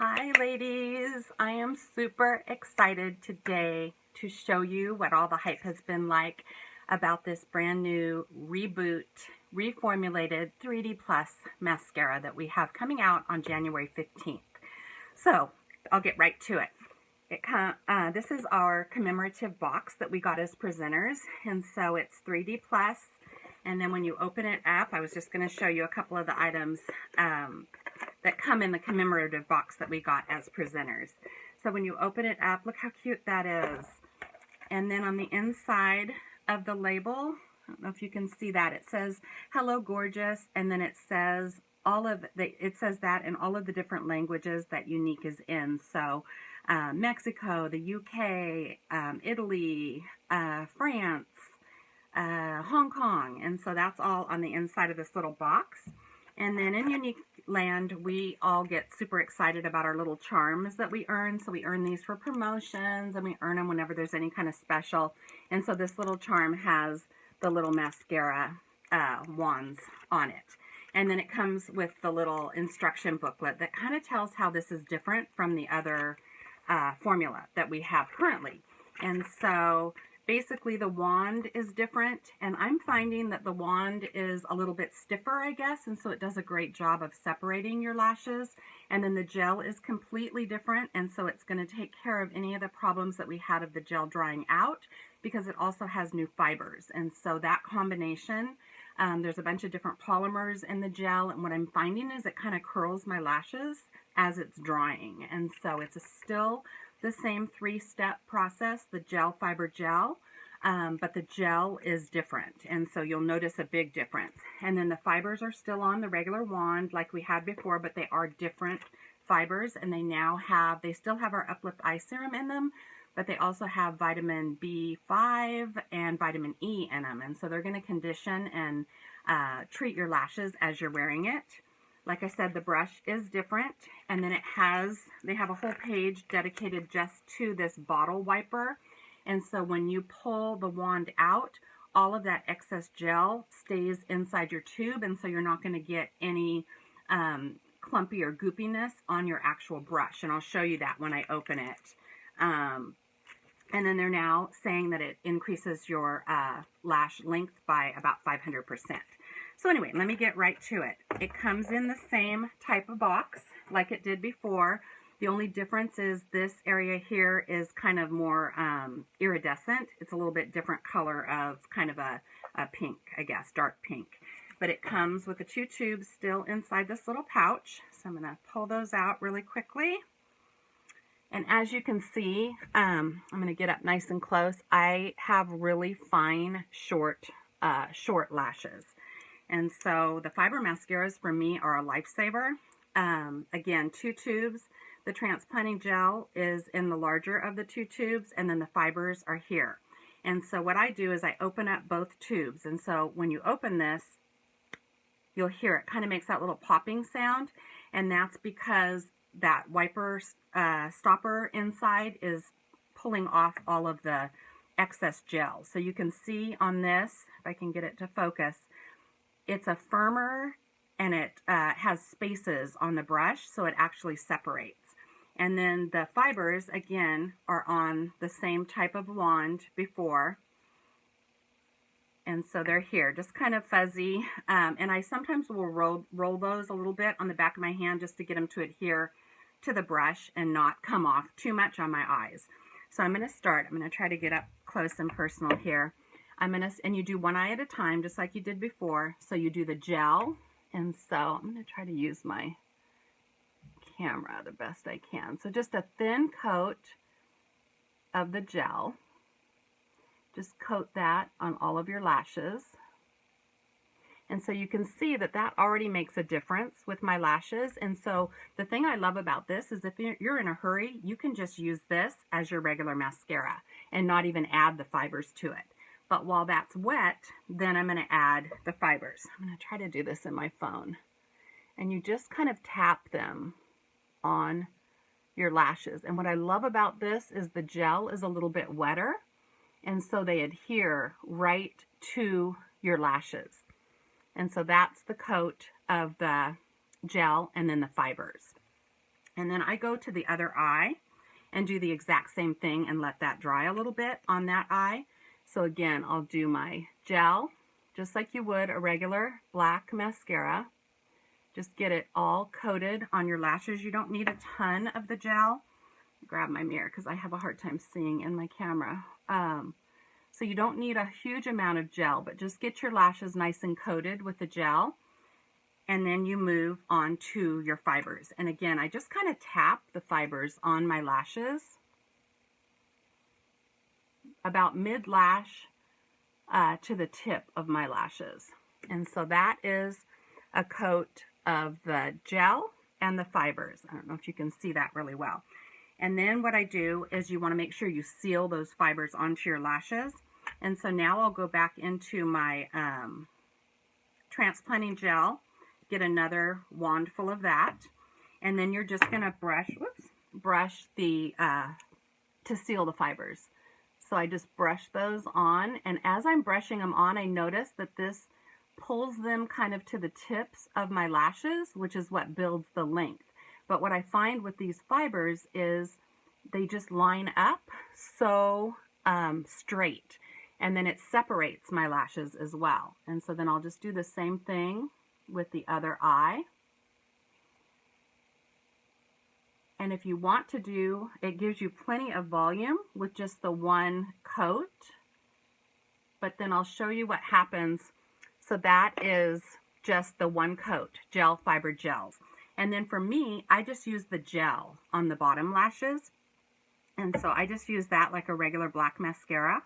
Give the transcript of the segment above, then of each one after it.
Hi ladies, I am super excited today to show you what all the hype has been like about this brand new reboot, reformulated 3D Plus mascara that we have coming out on January 15th. So I'll get right to it. This is our commemorative box that we got as presenters, and so it's 3D Plus. And then when you open it up, I was just going to show you a couple of the items that come in the commemorative box that we got as presenters. So when you open it up, look how cute that is. And then on the inside of the label, I don't know if you can see that, it says "Hello Gorgeous," and then it says that in all of the different languages that Younique is in. So Mexico, the UK, Italy, France, Hong Kong, and so that's all on the inside of this little box. And then in Younique land, we all get super excited about our little charms that we earn. So we earn these for promotions, and we earn them whenever there's any kind of special. And so this little charm has the little mascara wands on it. And then it comes with the little instruction booklet that kind of tells how this is different from the other formula that we have currently. And so basically the wand is different, and I'm finding that the wand is a little bit stiffer, I guess, and so it does a great job of separating your lashes. And then the gel is completely different, and so it's going to take care of any of the problems that we had of the gel drying out, because it also has new fibers. And so that combination, there's a bunch of different polymers in the gel, and what I'm finding is it kind of curls my lashes as it's drying. And so it's still the same three-step process, the gel, fiber, gel, but the gel is different, and so you'll notice a big difference. And then the fibers are still on the regular wand like we had before, but they are different fibers, and they still have our Uplift Eye Serum in them, but they also have vitamin B5 and vitamin E in them, and so they're going to condition and treat your lashes as you're wearing it. Like I said, the brush is different, and then they have a whole page dedicated just to this bottle wiper. And so when you pull the wand out, all of that excess gel stays inside your tube, and so you're not going to get any clumpy or goopiness on your actual brush. And I'll show you that when I open it. And then they're now saying that it increases your lash length by about 500%. So anyway, let me get right to it. It comes in the same type of box like it did before. The only difference is this area here is kind of more iridescent. It's a little bit different color of kind of a pink, I guess, dark pink. But it comes with the two tubes still inside this little pouch. So I'm going to pull those out really quickly. And as you can see, I'm going to get up nice and close. I have really fine, short lashes. And so the fiber mascaras for me are a lifesaver. Again, two tubes. The transplanting gel is in the larger of the two tubes, and then the fibers are here. And so what I do is I open up both tubes. And so when you open this, you'll hear it kind of makes that little popping sound. And that's because that wiper stopper inside is pulling off all of the excess gel. So you can see on this, if I can get it to focus, it's a firmer, and it has spaces on the brush, so it actually separates. And then the fibers, again, are on the same type of wand before. And so they're here, just kind of fuzzy. And I sometimes will roll those a little bit on the back of my hand just to get them to adhere to the brush and not come off too much on my eyes. So I'm going to start. I'm going to try to get up close and personal here. And you do one eye at a time, just like you did before. So you do the gel, and so I'm going to try to use my camera the best I can. So just a thin coat of the gel. Just coat that on all of your lashes. And so you can see that that already makes a difference with my lashes. And so the thing I love about this is if you're in a hurry, you can just use this as your regular mascara and not even add the fibers to it. But while that's wet, then I'm going to add the fibers. I'm going to try to do this in my phone. And you just kind of tap them on your lashes. And what I love about this is the gel is a little bit wetter, and so they adhere right to your lashes. And so that's the coat of the gel and then the fibers. And then I go to the other eye and do the exact same thing and let that dry a little bit on that eye. So again, I'll do my gel just like you would a regular black mascara. Just get it all coated on your lashes. You don't need a ton of the gel. Grab my mirror because I have a hard time seeing in my camera. So you don't need a huge amount of gel, but just get your lashes nice and coated with the gel. And then you move on to your fibers. And again, I just kind of tap the fibers on my lashes about mid-lash to the tip of my lashes. And so that is a coat of the gel and the fibers. I don't know if you can see that really well. And then what I do is you want to make sure you seal those fibers onto your lashes. And so now I'll go back into my transplanting gel, get another wand full of that, and then you're just going to brush the, to seal the fibers. So I just brush those on, and as I'm brushing them on, I notice that this pulls them kind of to the tips of my lashes, which is what builds the length. But what I find with these fibers is they just line up so straight, and then it separates my lashes as well. And so then I'll just do the same thing with the other eye. And if you want to do, it gives you plenty of volume with just the one coat. But then I'll show you what happens. So that is just the one coat, gel fiber gels. And then for me, I just use the gel on the bottom lashes. And so I just use that like a regular black mascara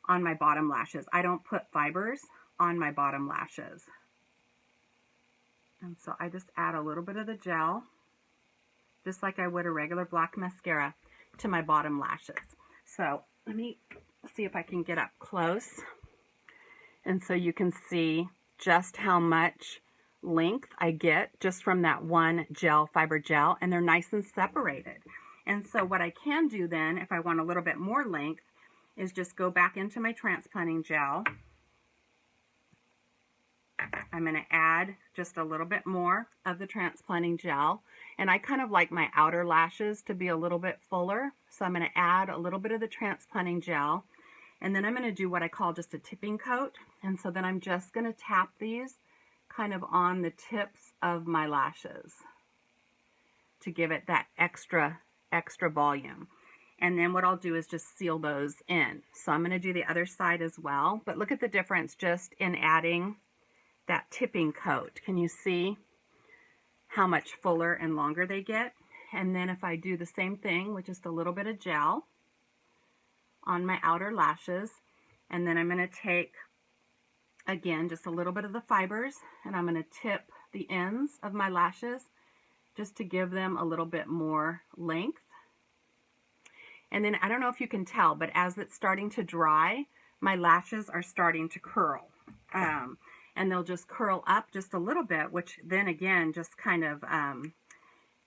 on my bottom lashes. I don't put fibers on my bottom lashes. And so I just add a little bit of the gel, just like I would a regular black mascara, to my bottom lashes. So let me see if I can get up close. And so you can see just how much length I get just from that one gel fiber gel, and they're nice and separated. And so what I can do then, if I want a little bit more length, is just go back into my transplanting gel. I'm going to add just a little bit more of the transplanting gel, and I kind of like my outer lashes to be a little bit fuller, so I'm going to add a little bit of the transplanting gel, and then I'm going to do what I call just a tipping coat. And so then I'm just going to tap these kind of on the tips of my lashes to give it that extra volume. And then what I'll do is just seal those in. So I'm going to do the other side as well, but look at the difference just in adding that tipping coat. Can you see how much fuller and longer they get? And then if I do the same thing with just a little bit of gel on my outer lashes, and then I'm going to take, again, just a little bit of the fibers, and I'm going to tip the ends of my lashes just to give them a little bit more length. And then I don't know if you can tell, but as it's starting to dry, my lashes are starting to curl. And they'll just curl up just a little bit, which then again just kind of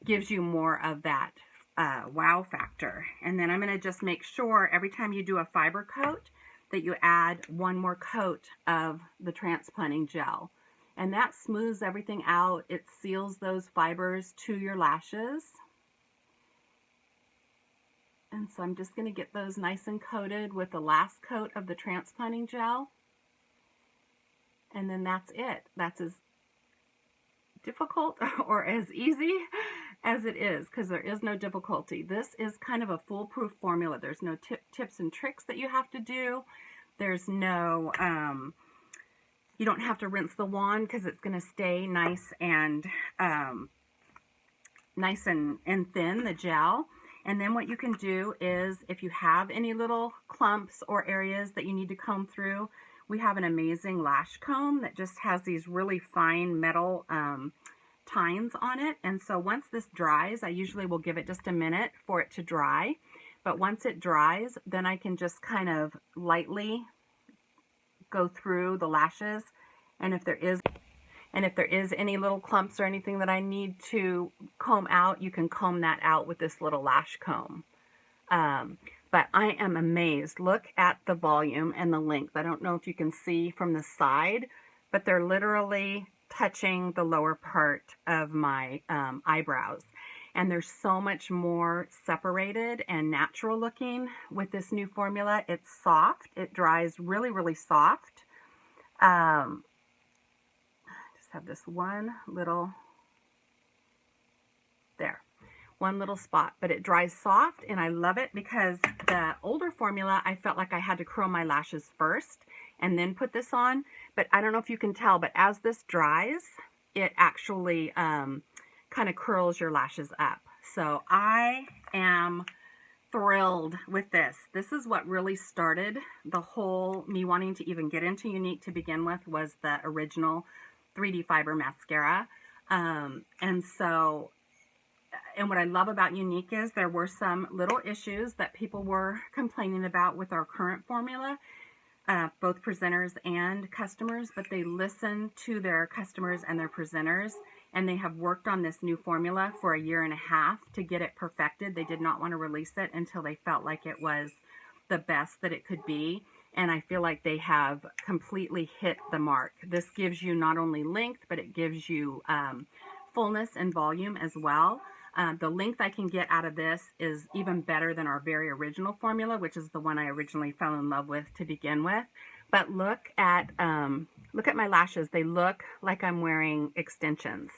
gives you more of that wow factor. And then I'm going to just make sure every time you do a fiber coat that you add one more coat of the transplanting gel. And that smooths everything out. It seals those fibers to your lashes. And so I'm just going to get those nice and coated with the last coat of the transplanting gel. And then that's it. That's as difficult or as easy as it is, because there is no difficulty. This is kind of a foolproof formula. There's no tips and tricks that you have to do. There's no, you don't have to rinse the wand because it's going to stay nice and thin, the gel. And then what you can do is, if you have any little clumps or areas that you need to comb through, we have an amazing lash comb that just has these really fine metal tines on it. And so once this dries, I usually will give it just a minute for it to dry. But once it dries, then I can just kind of lightly go through the lashes. And if there is any little clumps or anything that I need to comb out, you can comb that out with this little lash comb. But I am amazed. Look at the volume and the length. I don't know if you can see from the side, but they're literally touching the lower part of my eyebrows. and they're so much more separated and natural looking with this new formula. It's soft. It dries really, really soft. Just have this one little, there, one little spot, but it dries soft, and I love it because the older formula, I felt like I had to curl my lashes first and then put this on. But I don't know if you can tell, but as this dries, it actually kind of curls your lashes up. So I am thrilled with this. This is what really started the whole me wanting to even get into Younique to begin with, was the original 3D Fiber Mascara. And what I love about Younique is there were some little issues that people were complaining about with our current formula, both presenters and customers, but they listened to their customers and their presenters, and they have worked on this new formula for 1.5 years to get it perfected. They did not want to release it until they felt like it was the best that it could be, and I feel like they have completely hit the mark. This gives you not only length, but it gives you fullness and volume as well. The length I can get out of this is even better than our very original formula, which is the one I originally fell in love with to begin with. But look at my lashes. They look like I'm wearing extensions.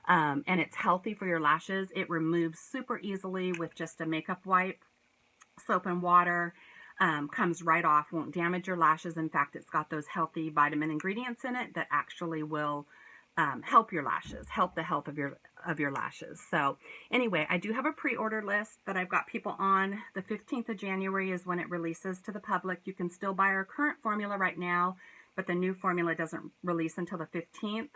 And it's healthy for your lashes. It removes super easily with just a makeup wipe, soap and water. Comes right off, won't damage your lashes. In fact, it's got those healthy vitamin ingredients in it that actually will help your lashes, help the health of your lashes. So anyway, I do have a pre-order list that I've got people on. The 15th of January is when it releases to the public. You can still buy our current formula right now, but the new formula doesn't release until the 15th.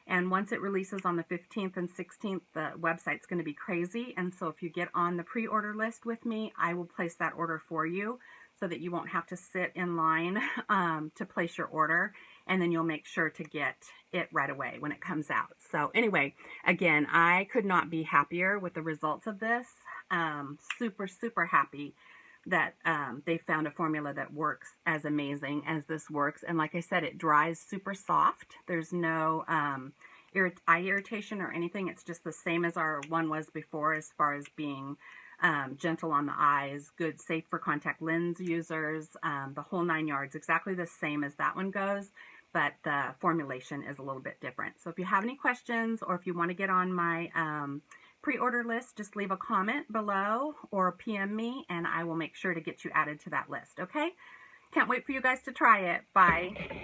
And once it releases on the 15th and 16th, the website's going to be crazy. And so if you get on the pre-order list with me, I will place that order for you so that you won't have to sit in line to place your order. And then you'll make sure to get it right away when it comes out. So anyway, again, I could not be happier with the results of this. Super, super happy that they found a formula that works as amazing as this works. And like I said, it dries super soft. There's no eye irritation or anything. It's just the same as our one was before as far as being gentle on the eyes, good, safe for contact lens users, the whole 9 yards, exactly the same as that one goes, but the formulation is a little bit different. So if you have any questions, or if you want to get on my pre-order list, just leave a comment below or PM me, and I will make sure to get you added to that list, okay? Can't wait for you guys to try it. Bye.